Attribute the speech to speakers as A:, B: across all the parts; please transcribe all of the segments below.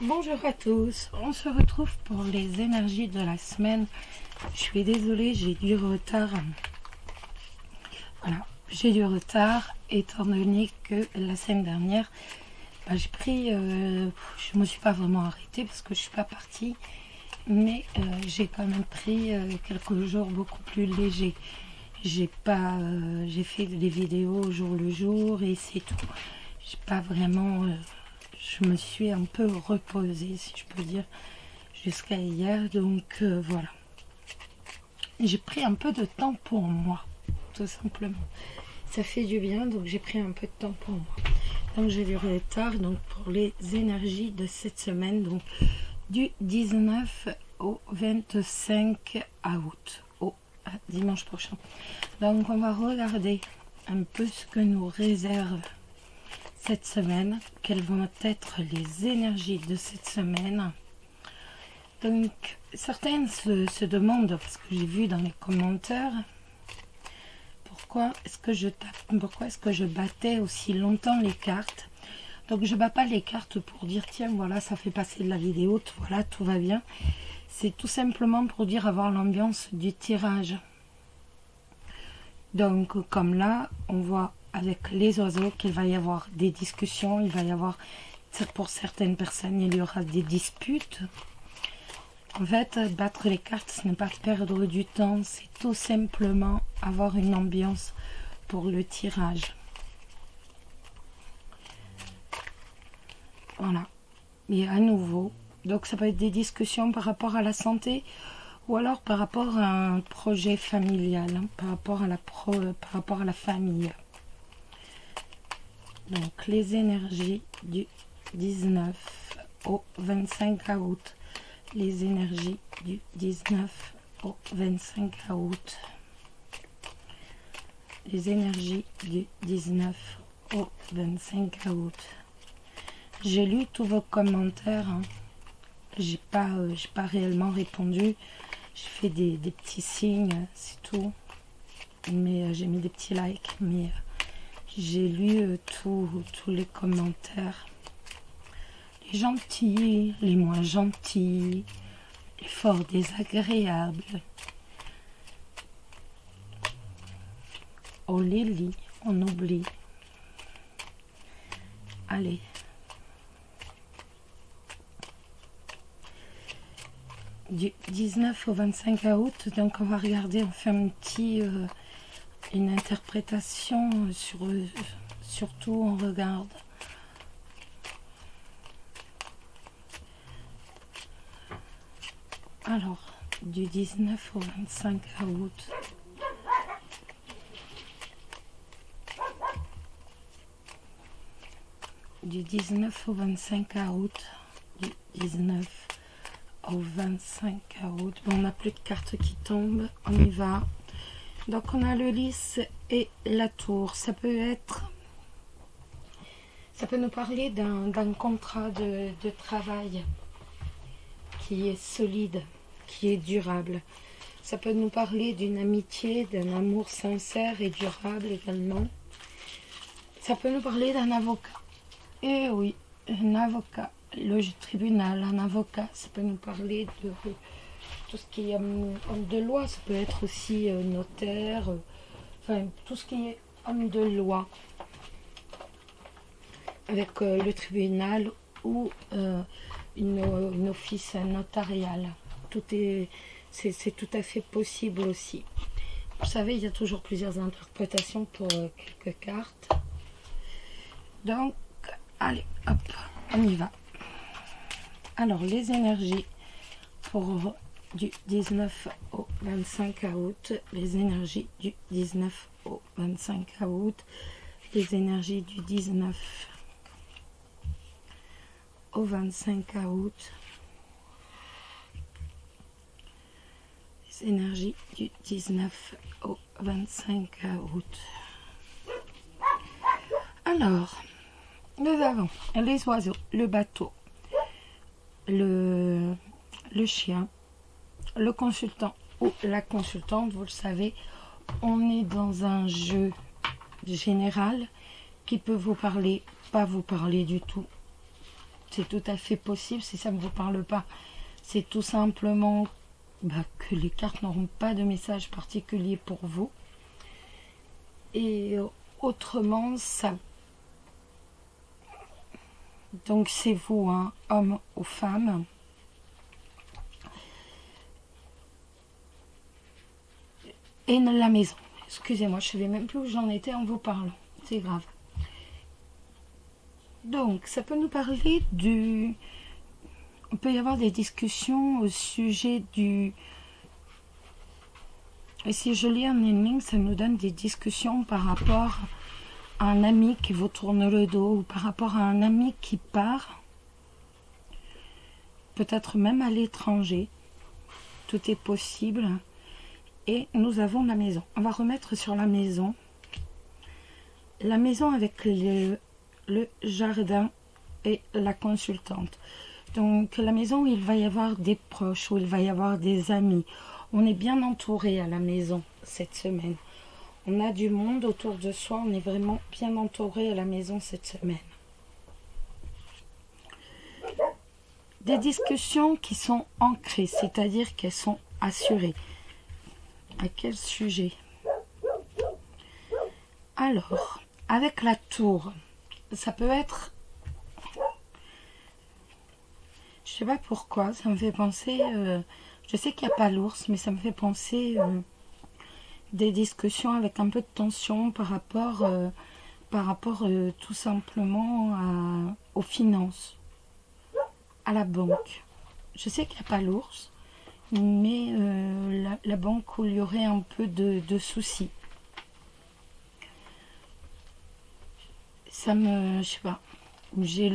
A: Bonjour à tous, on se retrouve pour les énergies de la semaine. Je suis désolée, j'ai du retard. Voilà, j'ai du retard étant donné que la semaine dernière, j'ai pris, je me suis pas vraiment arrêtée parce que je suis pas partie, mais j'ai quand même pris quelques jours beaucoup plus légers. J'ai fait des vidéos au jour le jour et c'est tout. J'ai pas vraiment je me suis un peu reposée, si je peux dire, jusqu'à hier. Donc voilà. J'ai pris un peu de temps pour moi, tout simplement. Ça fait du bien, donc j'ai pris un peu de temps pour moi. Donc j'ai du retard donc pour les énergies de cette semaine, donc du 19 au 25 août, au dimanche prochain. Donc on va regarder un peu ce que nous réserve cette semaine, quelles vont être les énergies de cette semaine. Donc certaines se demandent, parce que j'ai vu dans les commentaires, pourquoi est-ce que je battais aussi longtemps les cartes. Donc je bats pas les cartes pour dire tiens voilà ça fait passer de la vidéo, voilà tout va bien. C'est tout simplement pour dire avoir l'ambiance du tirage. Donc comme là on voit avec les oiseaux qu'il va y avoir des discussions, il va y avoir, pour certaines personnes, il y aura des disputes. En fait, battre les cartes, ce n'est pas perdre du temps, c'est tout simplement avoir une ambiance pour le tirage. Voilà. Et à nouveau, donc ça peut être des discussions par rapport à la santé ou alors par rapport à un projet familial, par rapport à la famille. Donc les énergies du 19 au 25 août. Les énergies du 19 au 25 août. Les énergies du 19 au 25 août. J'ai lu tous vos commentaires. J'ai pas réellement répondu. J'ai fait des petits signes, c'est tout. Mais j'ai mis des petits likes. Mais j'ai lu tous les commentaires. Les gentils, les moins gentils, les fort désagréables. On les lit, on oublie. Allez. Du 19 au 25 août, donc on va regarder, on fait une interprétation surtout on regarde alors du 19 au 25 août. Du 19 au 25 août, du 19 au 25 août. Bon, on n'a plus de cartes qui tombent, on y va. Donc on a le lys et la tour. Ça peut nous parler d'un contrat de travail qui est solide, qui est durable. Ça peut nous parler d'une amitié, d'un amour sincère et durable également. Ça peut nous parler d'un avocat. Et oui, un avocat. Le tribunal, un avocat. Ça peut nous parler de tout ce qui est homme de loi. Ça peut être aussi notaire. Enfin, tout ce qui est homme de loi. Avec le tribunal ou une office notariale. C'est tout à fait possible aussi. Vous savez, il y a toujours plusieurs interprétations pour quelques cartes. Donc, allez, hop, on y va. Alors, les énergies pour du 19 au 25 août. Les énergies du 19 au 25 août. Les énergies du 19 au 25 août. Les énergies du 19 au 25 août. Alors, nous avons les oiseaux, le bateau, le chien, le consultant ou la consultante. Vous le savez, on est dans un jeu général qui peut vous parler, pas vous parler du tout. c'est tout à fait possible si ça ne vous parle pas. C'est tout simplement que les cartes n'auront pas de message particulier pour vous. Et autrement, ça... Donc c'est vous, hein, homme ou femme. Et la maison. Excusez-moi, je ne savais même plus où j'en étais en vous parlant. C'est grave. Donc, ça peut nous parler du... Il peut y avoir des discussions au sujet du... Et si je lis un ending, ça nous donne des discussions par rapport à un ami qui vous tourne le dos, ou par rapport à un ami qui part, peut-être même à l'étranger. Tout est possible. Et nous avons la maison. On va remettre sur la maison. La maison avec le jardin et la consultante. Donc la maison où il va y avoir des proches, où il va y avoir des amis. On est bien entouré à la maison cette semaine. On a du monde autour de soi, on est vraiment bien entouré à la maison cette semaine. Des discussions qui sont ancrées, c'est-à-dire qu'elles sont assurées. À quel sujet? Alors, avec la tour, ça peut être... Je sais pas pourquoi, ça me fait penser... je sais qu'il n'y a pas l'ours, mais ça me fait penser des discussions avec un peu de tension par rapport tout simplement aux finances, à la banque. Je sais qu'il n'y a pas l'ours, mais la banque où il y aurait un peu de soucis. Ça me... Je sais pas. J'ai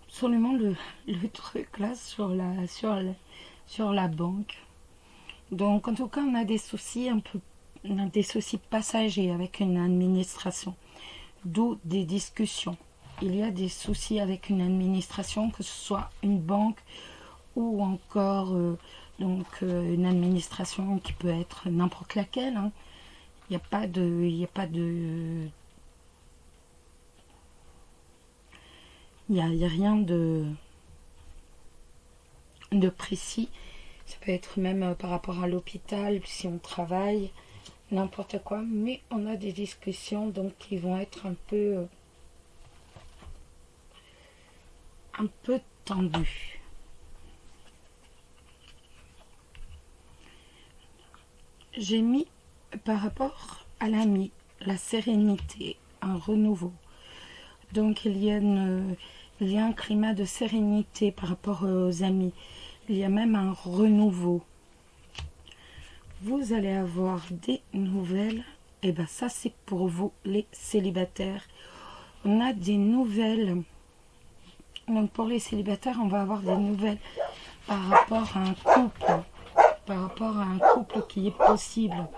A: absolument le truc là sur la banque. Donc en tout cas on a des soucis on a des soucis passagers avec une administration, d'où des discussions. Il y a des soucis avec une administration, que ce soit une banque ou encore une administration qui peut être n'importe laquelle, hein. Il n'y a pas rien de précis. Ça peut être même par rapport à l'hôpital, si on travaille, n'importe quoi. Mais on a des discussions donc qui vont être un peu tendues. J'ai mis par rapport à l'ami, la sérénité, un renouveau. Donc il y a un climat de sérénité par rapport aux amis. Il y a même un renouveau. Vous allez avoir des nouvelles. Et bien ça c'est pour vous les célibataires. On a des nouvelles. Donc pour les célibataires, on va avoir des nouvelles par rapport à un couple. Par rapport à un couple qui est possible.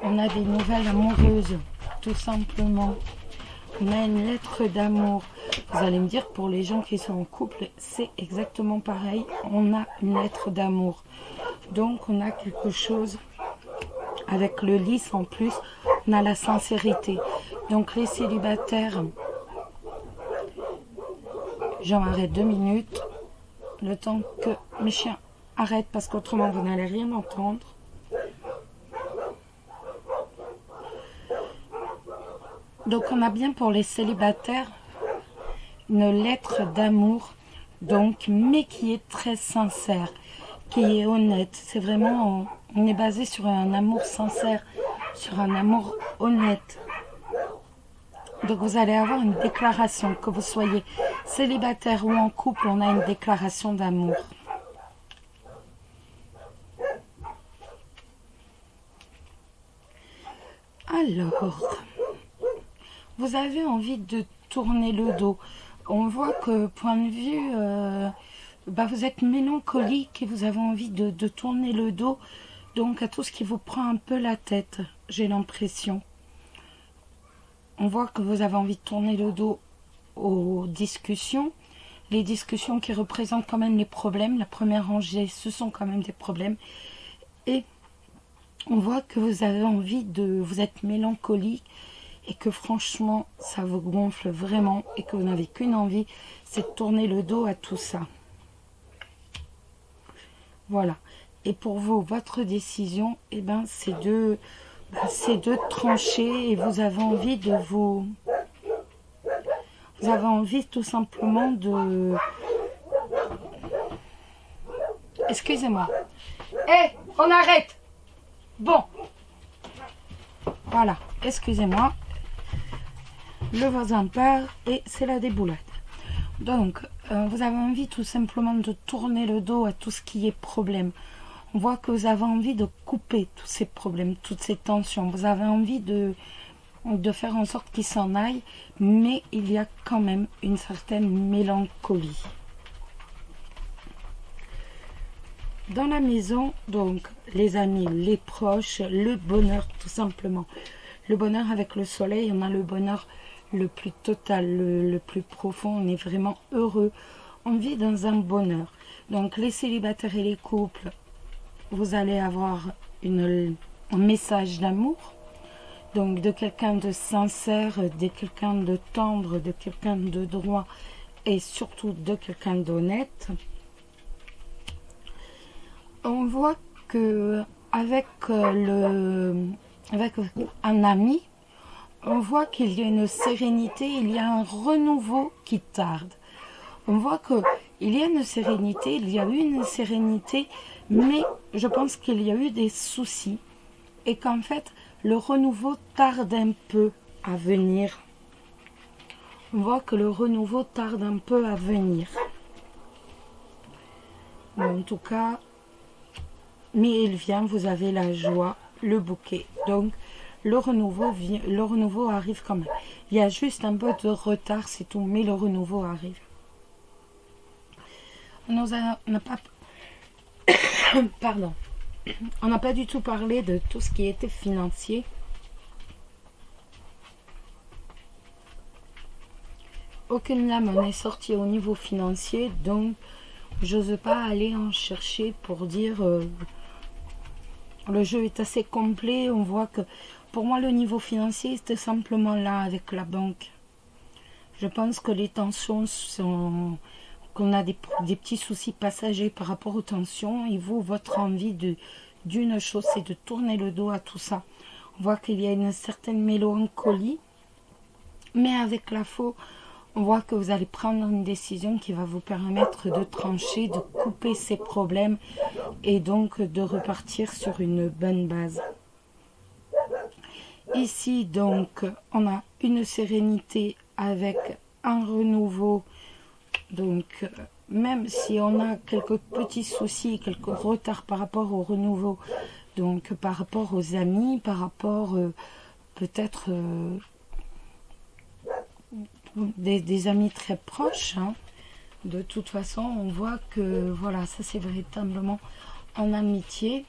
A: On a des nouvelles amoureuses, tout simplement. On a une lettre d'amour. Vous allez me dire, pour les gens qui sont en couple, c'est exactement pareil. On a une lettre d'amour. Donc, on a quelque chose avec le lys en plus. On a la sincérité. Donc, les célibataires, j'en arrête 2 minutes. Le temps que mes chiens arrêtent, parce qu'autrement, vous n'allez rien entendre. Donc on a bien pour les célibataires une lettre d'amour, donc mais qui est très sincère, qui est honnête. C'est vraiment, on est basé sur un amour sincère, sur un amour honnête. Donc vous allez avoir une déclaration, que vous soyez célibataire ou en couple, on a une déclaration d'amour. Alors... Vous avez envie de tourner le dos. On voit que, point de vue, vous êtes mélancolique et vous avez envie de tourner le dos. Donc, à tout ce qui vous prend un peu la tête, j'ai l'impression. On voit que vous avez envie de tourner le dos aux discussions. Les discussions qui représentent quand même les problèmes. La première rangée, ce sont quand même des problèmes. Et on voit que vous avez envie vous êtes mélancolique. et que franchement ça vous gonfle vraiment et que vous n'avez qu'une envie, c'est de tourner le dos à tout ça. Voilà. Et pour vous, votre décision, eh ben, c'est de trancher, et vous avez envie de vous avez envie tout simplement de... Excusez-moi. Hé, on arrête. Bon. Voilà, excusez-moi. Le voisin part et c'est la déboulade. Donc, vous avez envie tout simplement de tourner le dos à tout ce qui est problème. On voit que vous avez envie de couper tous ces problèmes, toutes ces tensions. Vous avez envie de faire en sorte qu'ils s'en aillent, mais il y a quand même une certaine mélancolie. Dans la maison, donc, les amis, les proches, le bonheur tout simplement. Le bonheur avec le soleil, on a le bonheur le plus total, le plus profond, on est vraiment heureux. On vit dans un bonheur. Donc les célibataires et les couples, vous allez avoir un message d'amour. Donc de quelqu'un de sincère, de quelqu'un de tendre, de quelqu'un de droit et surtout de quelqu'un d'honnête. On voit que avec un ami, on voit qu'il y a une sérénité, il y a un renouveau qui tarde. On voit qu'il y a une sérénité, il y a eu une sérénité, mais je pense qu'il y a eu des soucis et qu'en fait, le renouveau tarde un peu à venir. On voit que le renouveau tarde un peu à venir. Bon, en tout cas, mais il vient, vous avez la joie, le bouquet. Donc, le renouveau arrive quand même. Il y a juste un peu de retard, c'est tout, mais le renouveau arrive. On n'a pas... Pardon. On n'a pas du tout parlé de tout ce qui était financier. Aucune lame n'est sortie au niveau financier, donc j'ose pas aller en chercher pour dire le jeu est assez complet. On voit que pour moi le niveau financier c'était simplement là avec la banque. Je pense que les tensions sont... qu'on a des petits soucis passagers par rapport aux tensions, et vous, votre envie d'une chose, c'est de tourner le dos à tout ça. On voit qu'il y a une certaine mélancolie, mais avec la faux, on voit que vous allez prendre une décision qui va vous permettre de trancher, de couper ces problèmes, et donc de repartir sur une bonne base. Ici, donc, on a une sérénité avec un renouveau. Donc, même si on a quelques petits soucis, quelques retards par rapport au renouveau, donc par rapport aux amis, par rapport peut-être des amis très proches, hein, de toute façon, on voit que voilà, ça c'est véritablement en amitié.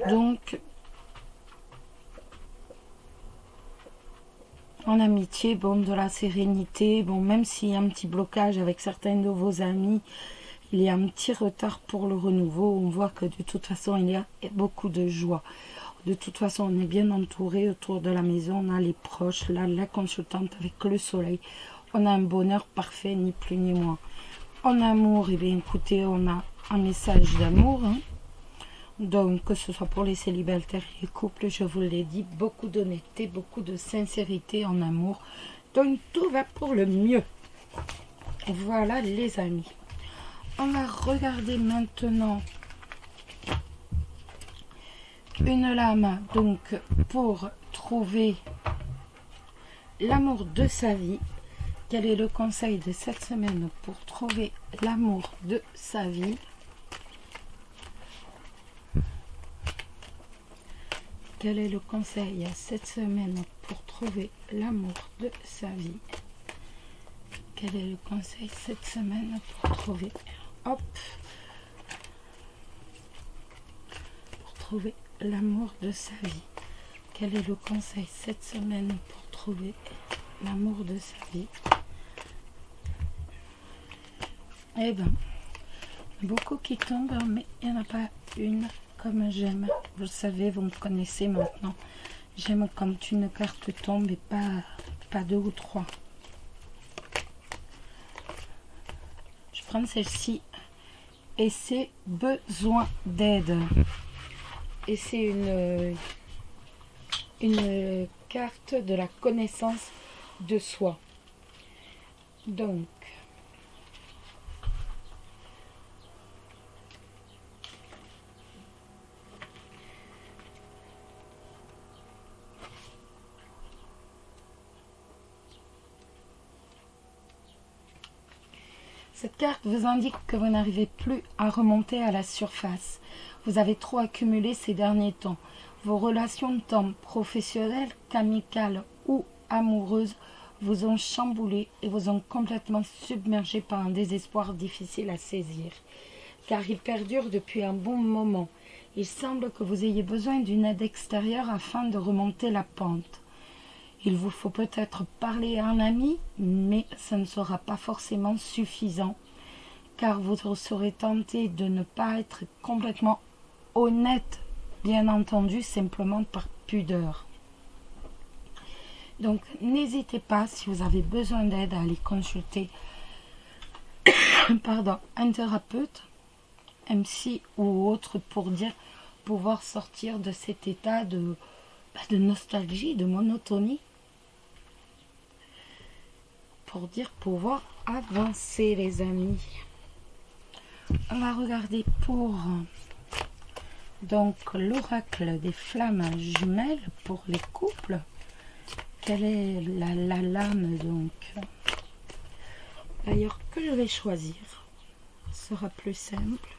A: Donc, en amitié, bon, de la sérénité, bon, même s'il y a un petit blocage avec certains de vos amis, il y a un petit retard pour le renouveau, on voit que de toute façon, il y a beaucoup de joie. De toute façon, on est bien entouré autour de la maison, on a les proches, là, la consultante avec le soleil. On a un bonheur parfait, ni plus ni moins. En amour, eh bien, écoutez, on a un message d'amour, hein. Donc, que ce soit pour les célibataires et les couples, je vous l'ai dit, beaucoup d'honnêteté, beaucoup de sincérité en amour. Donc, tout va pour le mieux. Voilà, les amis. On va regarder maintenant une lame, donc, pour trouver l'amour de sa vie. Quel est le conseil de cette semaine pour trouver l'amour de sa vie? Quel est le conseil cette semaine pour trouver l'amour de sa vie? Quel est le conseil cette semaine pour trouver... Hop! Pour trouver l'amour de sa vie. Quel est le conseil cette semaine pour trouver l'amour de sa vie? Eh bien, beaucoup qui tombent, mais il n'y en a pas une comme j'aime. Vous le savez, vous me connaissez maintenant. J'aime quand une carte tombe et pas deux ou trois. Je prends celle-ci et c'est besoin d'aide. Et c'est une carte de la connaissance de soi. Donc, cette carte vous indique que vous n'arrivez plus à remonter à la surface. Vous avez trop accumulé ces derniers temps. Vos relations tant professionnelles qu'amicales ou amoureuses vous ont chamboulé et vous ont complètement submergé par un désespoir difficile à saisir. Car il perdure depuis un bon moment. Il semble que vous ayez besoin d'une aide extérieure afin de remonter la pente. Il vous faut peut-être parler à un ami, mais ce ne sera pas forcément suffisant, car vous serez tenté de ne pas être complètement honnête, bien entendu, simplement par pudeur. Donc, n'hésitez pas, si vous avez besoin d'aide, à aller consulter un thérapeute, un psy ou autre, pour pouvoir sortir de cet état de nostalgie, de monotonie, pour pouvoir avancer, les amis. On va regarder pour donc l'oracle des flammes jumelles pour les couples. Quelle est la lame donc d'ailleurs que je vais choisir? Ce sera plus simple.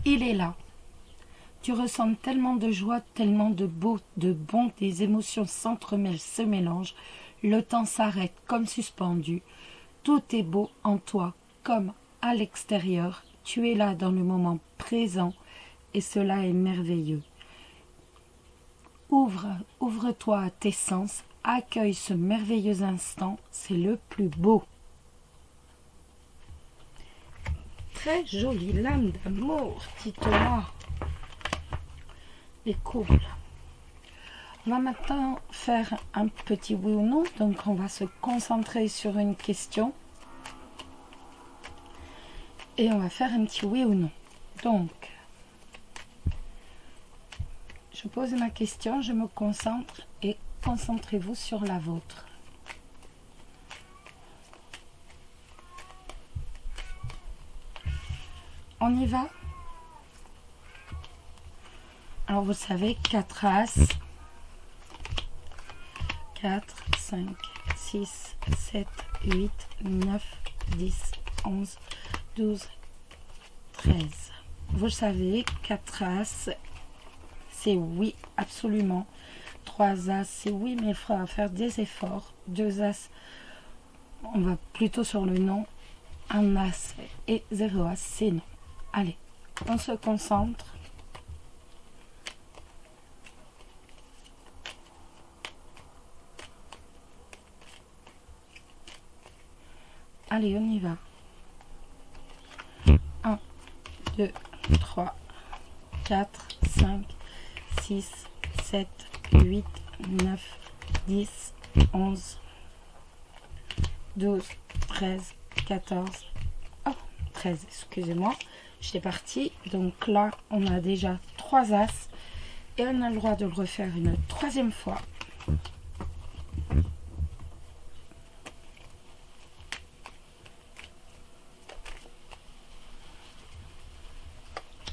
A: Il est là. Tu ressens tellement de joie, tellement de beau, de bon, des émotions s'entremêlent, se mélangent. Le temps s'arrête comme suspendu. Tout est beau en toi comme à l'extérieur. Tu es là dans le moment présent et cela est merveilleux. Ouvre-toi à tes sens, accueille ce merveilleux instant, c'est le plus beau. Très jolie lame d'amour, dites-moi. Les couples. On va maintenant faire un petit oui ou non, donc on va se concentrer sur une question et on va faire un petit oui ou non. Donc, je pose ma question, je me concentre et concentrez-vous sur la vôtre. On y va? Alors vous savez, 4 As, 4, 5, 6, 7, 8, 9, 10, 11, 12, 13. Vous savez, 4 As, c'est oui, absolument. 3 As, c'est oui, mais il faudra faire des efforts. 2 As, on va plutôt sur le non. 1 As et 0 As, c'est non. Allez, on se concentre. Allez, on y va. 1, 2, 3, 4, 5, 6, 7, 8, 9, 10, 11, 12, 13, 14, 13, excusez-moi. J'étais partie. Donc là, on a déjà 3 As. Et on a le droit de le refaire une troisième fois.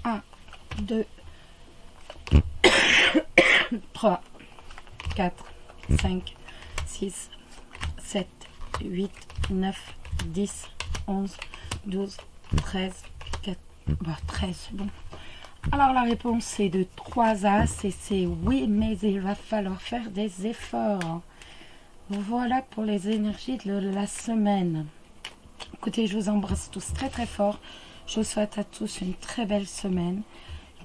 A: Un, 2, 3, 4, 5, 6, 7, 8, 9, 10, 11, 12, 13, 4, 13, bon. Alors la réponse c'est de 3 As et c'est oui, mais il va falloir faire des efforts. Voilà pour les énergies de la semaine. Écoutez, je vous embrasse tous très très fort. Je vous souhaite à tous une très belle semaine.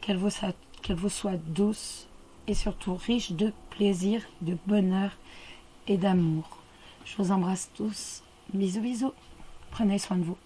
A: Qu'elle vous soit douce et surtout riche de plaisir, de bonheur et d'amour. Je vous embrasse tous. Bisous bisous. Prenez soin de vous.